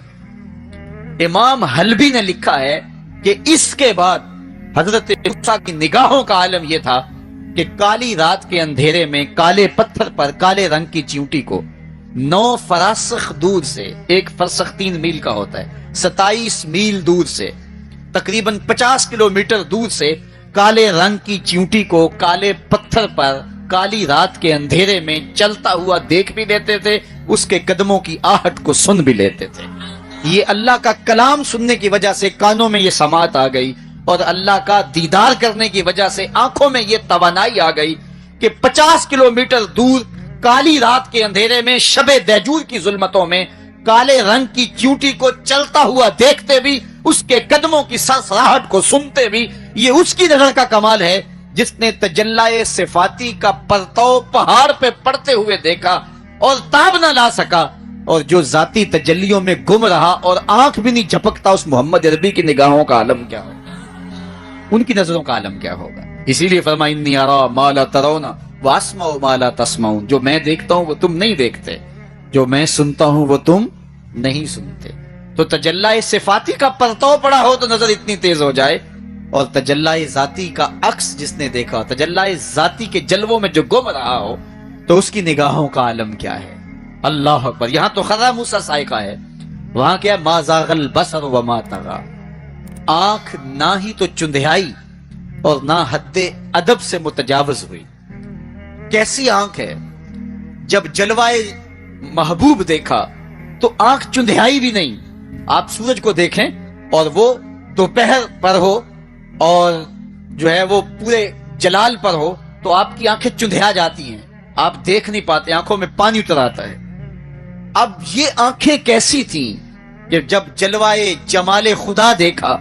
امام حلبی نے لکھا ہے کہ اس کے بعد حضرت موسیٰ کی نگاہوں کا عالم یہ تھا کہ کالی رات کے اندھیرے میں کالے پتھر پر کالے رنگ کی چیونٹی کو 9 فراسخ دور سے، ایک فرسخ 3 میل کا ہوتا ہے، 27 میل دور سے، تقریباً 50 کلومیٹر دور سے کالے رنگ کی چیونٹی کو کالے پتھر پر کالی رات کے اندھیرے میں چلتا ہوا دیکھ بھی لیتے تھے، اس کے قدموں کی آہٹ کو سن بھی لیتے تھے. یہ اللہ کا کلام سننے کی وجہ سے کانوں میں یہ سماعت آ گئی، اور اللہ کا دیدار کرنے کی وجہ سے آنکھوں میں یہ توانائی آ گئی کہ 50 کلومیٹر دور کالی رات کے اندھیرے میں شب دیجور کی ظلمتوں میں کالے رنگ کی چیونٹی کو چلتا ہوا دیکھتے بھی، اس کے قدموں کی سرسراہٹ کو سنتے بھی. یہ اس کی نظر کا کمال ہے جس نے تجلی صفاتی کا پرتو پہاڑ پہ پڑتے ہوئے دیکھا اور تاب نہ لا سکا، اور جو ذاتی تجلیوں میں گم رہا اور آنکھ بھی نہیں جھپکتا، اس محمد عربی کی نگاہوں کا عالم کیا ہوگا، ان کی نظروں کا عالم کیا ہوگا. اسی لیے فرمایا انی ارا ما لا ترون واسمع ما لا تسمعون. جو میں دیکھتا ہوں وہ تم نہیں دیکھتے، جو میں سنتا ہوں وہ تم نہیں سنتے. تو تجلی صفاتی کا پرتو پڑا ہو تو نظر اتنی تیز ہو جائے، اور تجلی ذاتی کا عکس جس نے دیکھا، تجلی ذاتی کے جلووں میں جو گم رہا ہو، تو اس کی نگاہوں کا عالم کیا ہے. اللہ اکبر. یہاں تو خضر موسیٰ سائقہ ہے، وہاں کیا ما زاغ البصر وما طغى. آنکھ نہ ہی تو چندھیائی اور نہ حد ادب سے متجاوز ہوئی. کیسی آنکھ ہے، جب جلوائے محبوب دیکھا تو آنکھ چندھیائی بھی نہیں. آپ سورج کو دیکھیں اور وہ دوپہر پر ہو اور جو ہے وہ پورے جلال پر ہو تو آپ کی آنکھیں چندھیا جاتی ہیں، آپ دیکھ نہیں پاتے، آنکھوں میں پانی اتر آتا ہے. اب یہ آنکھیں کیسی تھیں کہ جب جلوائے جمال خدا دیکھا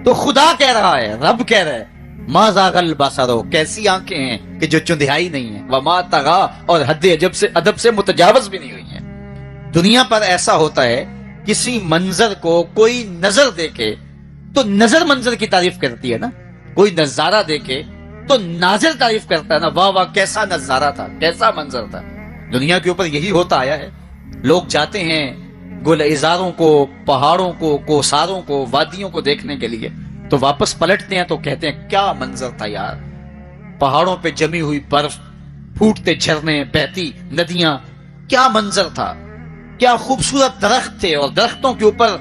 تو خدا کہہ رہا ہے، رب کہہ رہا ہے ما زاغ البصر. کیسی آنکھیں ہیں کہ جو چندھیائی نہیں ہیں، وما طغى، اور حد ادب سے متجاوز بھی نہیں ہوئی ہیں. دنیا پر ایسا ہوتا ہے، کسی منظر کو کوئی نظر دیکھے تو نظر منظر کی تعریف کرتی ہے نا، کوئی نظارہ دیکھے تو ناظر تعریف کرتا ہے نا، واہ واہ کیسا نظارہ تھا، کیسا منظر تھا. دنیا کے اوپر یہی ہوتا آیا ہے. لوگ جاتے ہیں گلزاروں کو، پہاڑوں کو، کوساروں کو، وادیوں کو دیکھنے کے لیے، تو واپس پلٹتے ہیں تو کہتے ہیں کیا منظر تھا یار. پہاڑوں پہ جمی ہوئی برف، پھوٹتے جھرنے، بہتی ندیاں، کیا منظر تھا، کیا خوبصورت درخت تھے، اور درختوں کے اوپر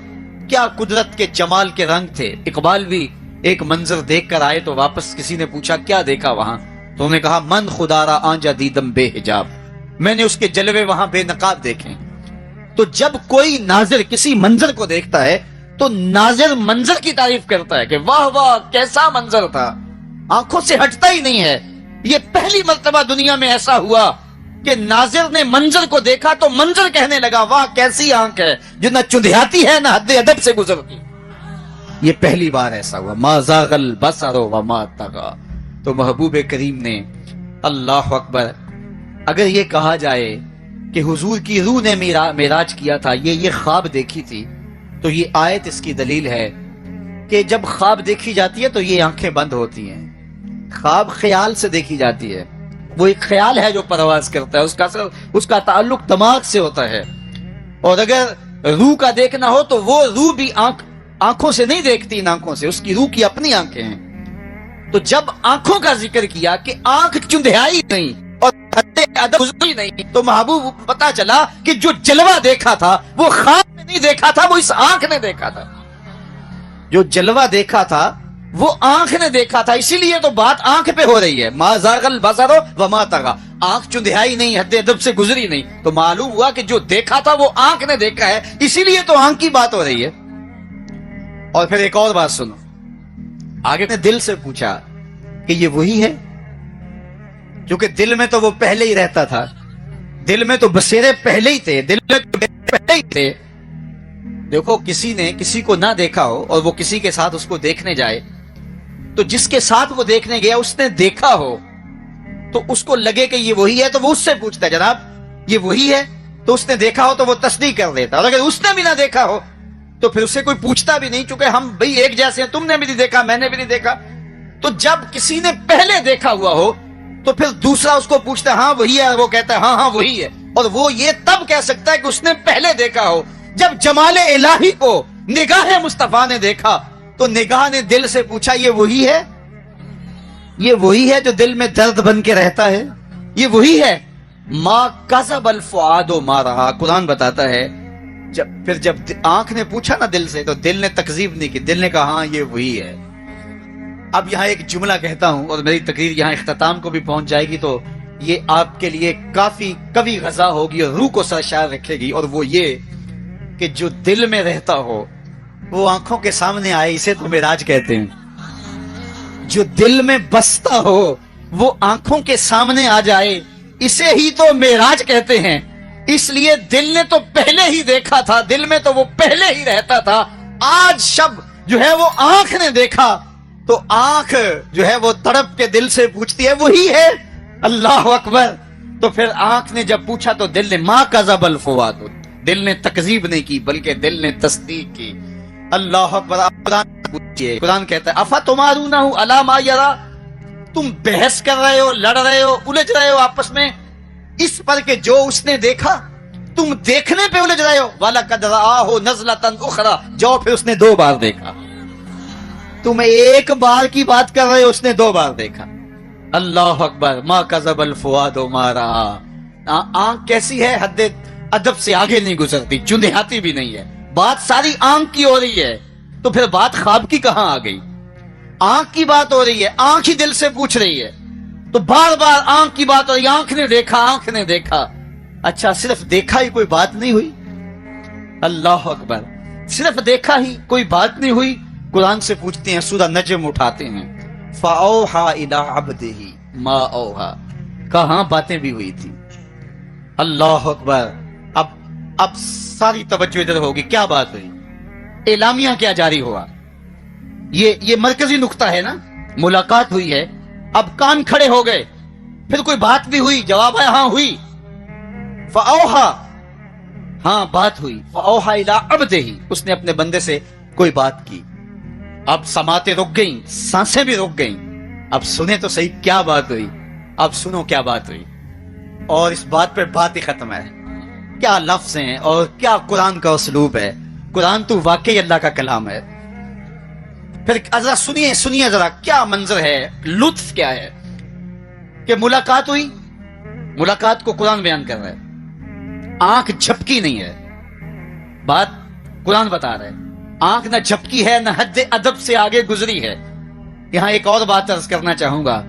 کیا قدرت کے جمال کے رنگ تھے. اقبال بھی ایک منظر دیکھ کر آئے تو واپس کسی نے پوچھا کیا دیکھا وہاں، تو انہوں نے کہا من خدا را آنجا دیدم بے حجاب. میں نے اس کے جلوے وہاں بے نقاب دیکھے. تو جب کوئی ناظر کسی منظر کو دیکھتا ہے تو ناظر منظر کی تعریف کرتا ہے کہ واہ واہ کیسا منظر تھا، آنکھوں سے ہٹتا ہی نہیں ہے. یہ پہلی مرتبہ دنیا میں ایسا ہوا کہ ناظر نے منظر کو دیکھا تو منظر کہنے لگا واہ کیسی آنکھ ہے جو نہ چندھیاتی ہے نہ حد ادب سے گزرتی. یہ پہلی بار ایسا ہوا. ما زاغ البصر وما طغى. تو محبوب کریم نے، اللہ اکبر، اگر یہ کہا جائے کہ حضور کی روح نے معراج کیا تھا، یہ خواب دیکھی تھی، تو یہ آیت اس کی دلیل ہے کہ جب خواب دیکھی جاتی ہے تو یہ آنکھیں بند ہوتی ہیں. خواب خیال سے دیکھی جاتی ہے، وہ ایک خیال ہے جو پرواز کرتا ہے، اس کا تعلق دماغ سے ہوتا ہے. اور اگر روح کا دیکھنا ہو تو وہ روح بھی آنکھوں سے نہیں دیکھتی، ان آنکھوں سے، اس کی روح کی اپنی آنکھیں ہیں. تو جب آنکھوں کا ذکر کیا کہ آنکھ چندھیائی نہیں اور حد ادب گزری نہیں، تو محبوب پتا چلا کہ جو جلوہ دیکھا تھا وہ خواب میں نہیں دیکھا تھا، وہ اس آنکھ نے دیکھا تھا. جو جلوہ دیکھا تھا وہ آنکھ نے دیکھا تھا. اسی لیے تو بات آنکھ پہ ہو رہی ہے. ما زاغ البصر وما طغى. آنکھ چندھیائی نہیں، حد ادب سے گزری نہیں، تو معلوم ہوا کہ جو دیکھا تھا وہ آنکھ نے دیکھا ہے، اسی لیے تو آنکھ کی بات ہو رہی ہے. اور پھر ایک اور بات سنو، آگے نے دل سے پوچھا کہ یہ وہی ہے؟ کیونکہ دل میں تو وہ پہلے ہی رہتا تھا، دل میں تو بسیرے پہلے ہی تھے، دل میں تو پہلے ہی تھے۔ دیکھو کسی نے کسی کو نہ دیکھا ہو اور وہ کسی کے ساتھ اس کو دیکھنے جائے، تو جس کے ساتھ وہ دیکھنے گیا اس نے دیکھا ہو تو اس کو لگے کہ یہ وہی ہے، تو وہ اس سے پوچھتا ہے جناب یہ وہی ہے؟ تو اس نے دیکھا ہو تو وہ تصدیق کر دیتا، اور اگر اس نے بھی نہ دیکھا ہو تو پھر اسے کوئی پوچھتا بھی نہیں، چونکہ ہم بھئی ایک جیسے ہیں، تم نے بھی نہیں دیکھا میں نے بھی نہیں دیکھا۔ تو جب کسی نے پہلے دیکھا ہوا ہو تو پھر دوسرا اس کو پوچھتا ہے ہاں وہی ہے، وہ کہتا ہے ہاں ہاں وہی ہے، اور وہ یہ تب کہہ سکتا ہے کہ اس نے پہلے دیکھا ہو جب جمال الہی کو نگاہ مصطفیٰ نے دیکھا، تو نگاہ نے دل سے پوچھا یہ وہی ہے؟ یہ وہی ہے جو دل میں درد بن کے رہتا ہے؟ یہ وہی ہے؟ ما کذب الفؤاد ما رہا، قرآن بتاتا ہے جب آنکھ نے پوچھا نا دل سے، تو دل نے تکذیب نہیں کی، دل نے کہا ہاں یہ وہی ہے۔ اب یہاں ایک جملہ کہتا ہوں اور میری تقریر یہاں اختتام کو بھی پہنچ جائے گی، تو یہ آپ کے لیے کافی قوی غذا ہوگی اور روح کو سرشار رکھے گی، اور وہ یہ کہ جو دل میں رہتا ہو وہ آنکھوں کے سامنے آئے، اسے تو معراج کہتے ہیں۔ جو دل میں بستا ہو وہ آنکھوں کے سامنے آ جائے، اسے ہی تو معراج کہتے ہیں۔ اس لیے دل نے تو پہلے ہی دیکھا تھا، دل میں تو وہ پہلے ہی رہتا تھا، آج شب جو ہے وہ آنکھ نے دیکھا، تو آنکھ جو ہے وہ تڑپ کے دل سے پوچھتی ہے وہی ہے؟ اللہ اکبر۔ تو پھر آنکھ نے جب پوچھا تو دل نے ما کذب الفؤاد، دل نے تکذیب نہیں کی بلکہ دل نے تصدیق کی۔ اللہ اکبر۔ قرآن کہتا ہے افتمارونہ علی ما یری، تم بحث کر رہے ہو، لڑ رہے ہو، الجھ رہے ہو آپس میں اس پر کہ جو اس نے دیکھا، تم دیکھنے پہ الجھ رہے ہو۔ وَلَقَدْ رَآهُ نَزْلَةً أُخْرَى، جو پھر اس نے 2 بار دیکھا۔ تم ایک بار کی بات کر رہے ہو، اس نے 2 بار دیکھا۔ اللہ اکبر۔ ما کذب الفؤاد ما رأى، آنکھ کیسی ہے؟ حد ادب سے آگے نہیں گزرتی، چندیاتی بھی نہیں ہے، بات ساری آنکھ کی ہو رہی ہے، تو پھر بات خواب کی کہاں آ گئی؟ آنکھ کی بات ہو رہی ہے، آنکھ ہی دل سے پوچھ رہی ہے، تو بار بار آنکھ کی بات ہو رہی ہے، آنکھ نے دیکھا، آنکھ نے دیکھا۔ اچھا صرف دیکھا ہی کوئی بات نہیں ہوئی؟ اللہ اکبر۔ صرف دیکھا ہی کوئی بات نہیں ہوئی؟ قرآن سے پوچھتے ہیں، سورہ نجم اٹھاتے ہیں، فَأَوْحَى إِلَىٰ عَبْدِهِ مَا أَوْحَىٰ، کہاں باتیں بھی ہوئی تھی۔ اللہ اکبر۔ اب ساری توجہ ادھر ہوگی، کیا بات ہوئی؟ اعلامیہ کیا جاری ہوا؟ یہ مرکزی نقطہ ہے نا، ملاقات ہوئی ہے، اب کان کھڑے ہو گئے، پھر کوئی بات بھی ہوئی، جواب ہے ہاں ہوئی۔ فَأَوْحَىٰ، ہاں بات ہوئی، فَأَوْحَىٰ إِلَىٰ عَبْدِهِ، اس نے اپنے بندے سے کوئی بات کی۔ اب سماعتیں رک گئیں، سانسیں بھی رک گئیں، اب سنیں تو صحیح کیا بات ہوئی، اب سنو کیا بات ہوئی۔ اور اس بات پہ بات ہی ختم ہے۔ کیا لفظ ہیں اور کیا قرآن کا اسلوب ہے، قرآن تو واقعی اللہ کا کلام ہے۔ پھر ذرا سنیے ذرا کیا منظر ہے، لطف کیا ہے کہ ملاقات ہوئی، ملاقات کو قرآن بیان کر رہا ہے، آنکھ جھپکی نہیں ہے، بات قرآن بتا رہا ہے، آنکھ نہ جھپکی ہے نہ حد ادب سے آگے گزری ہے۔ یہاں ایک اور بات عرض کرنا چاہوں گا،